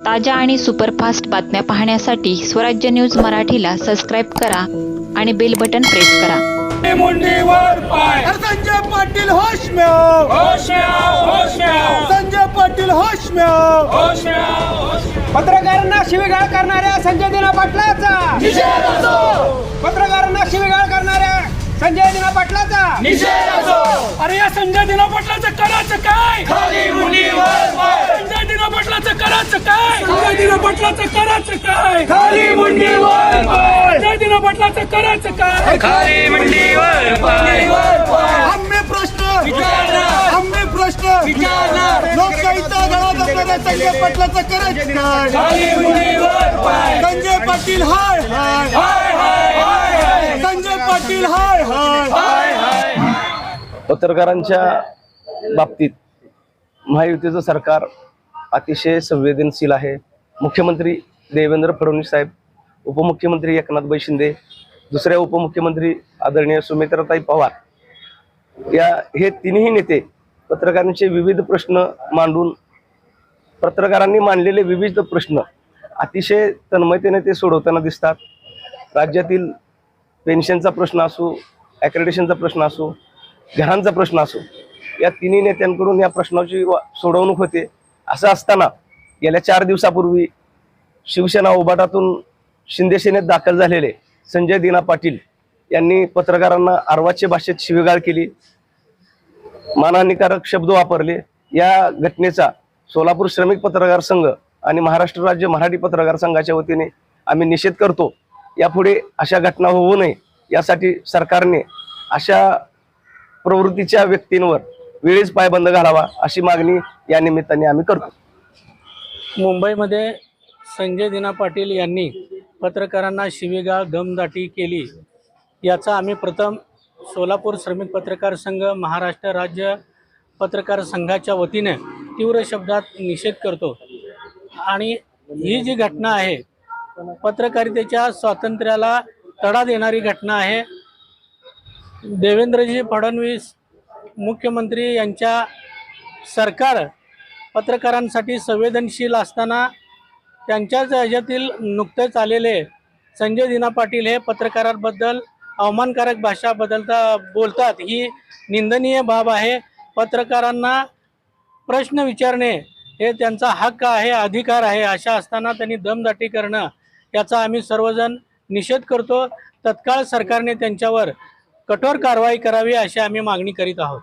ताज्या आणि सुपरफास्ट बातम्या पाहण्यासाठी स्वराज्य न्यूज मराठीला सबस्क्राईब करा आणि बेल बटन प्रेस करा। मुंडीवर पाय संजय पाटील होश में आओ, होश में आओ, होश में आओ, संजय पाटील होश में आओ। होश में आओ, होश में आओ। पत्रकारांना शिवीगाळ करणाऱ्या संजय दिना पाटलाचा निषेध असो, पत्रकारांना शिवीगाळ करणाऱ्या संजय दिना पाटलाचा निषेध असो। अरे या संजय दिना पाटलाचं करायचं काय? खाली मुंडीवर पाय संजय दिना पाटलाचं करायचं काय? संजय दिना पाटलाचं करायचं काय? खाली मुंडीवर पाय संजय दिना पाटलाचं करायचं काय? खाली मुंडीवर पाय आम्ही प्रश्न विचारणार, आम्ही प्रश्न विचारणार। लोकशाहीचा धडा जपणाऱ्या संजय पाटलाचं करायचं काय? खाली मुंडीवर पाय संजय पाटील हाय हाय, हाय हाय हाय हाय संजय पाटील हाय हाय। हाय हाय। पत्रकारांच्या बाबतीत महायुतीचं सरकार अतिशय संवेदनशील आहे। मुख्यमंत्री देवेंद्र फडणवीस साहेब, उपमुख्यमंत्री एकनाथ शिंदे, दुसऱ्या उपमुख्यमंत्री आदरणीय सुमित्राताई पवार हे तिन्ही नेते पत्रकारांचे विविध प्रश्न मांडून पत्रकारांनी मांडलेले विविध प्रश्न अतिशय तन्मयतेने ते सोडवताना दिसतात। राज्यातील पेन्शनचा प्रश्न असो, ॲक्रेडिटेशनचा प्रश्न असो, घरांचा प्रश्न असो, या तिन्ही नेत्यांकडून या प्रश्नाची सोडवणूक होते। असं असताना गेल्या 4 दिवसापूर्वी शिवसेना उभाटातून शिंदे सेनेत दाखल झालेले संजय दिना पाटील यांनी पत्रकारांना अर्वाच्य भाषेत शिवीगाळ केली, मानहानिकारक शब्द वापरले। या घटनेचा सोलापूर श्रमिक पत्रकार संघ आणि महाराष्ट्र राज्य मराठी पत्रकार संघाच्या वतीने आम्ही निषेध करतो। यापुढे अशा घटना होऊ नये यासाठी सरकारने अशा प्रवृत्तीच्या व्यक्तींवर वेळीच पायबंद घालावा अशी मागणी या निमित्ताने आम्ही करतो। मुंबईमध्ये संजय दिना पाटील यांनी पत्रकारांना शिवीगाळ दमदाटी केली, याचा आम्ही प्रथम सोलापूर श्रमिक पत्रकार संघ महाराष्ट्र राज्य पत्रकार संघाच्या वतीने तीव्र शब्दात निषेध करतो। आणि ही जी घटना आहे पत्रकारितेच्या स्वातंत्र्याला तडा देणारी घटना आहे। देवेंद्रजी फडणवीस मुख्यमंत्री यांच्या सरकार पत्रकारांसाठी संवेदनशील असताना त्यांच्याच ह्याच्यातील नुकतेच आलेले संजय दिना पाटील हे पत्रकारांबद्दल अवमानकारक भाषा बोलतात, ही निंदनीय बाब आहे। पत्रकारांना प्रश्न विचारणे हे त्यांचा हक्क आहे, अधिकार आहे। अशा असताना त्यांनी दमदाटी करणं याचा आम्ही सर्वजण निषेध करतो। तत्काळ सरकारने त्यांच्यावर कठोर कारवाई करावी अशी आम्ही मागणी करीत आहोत।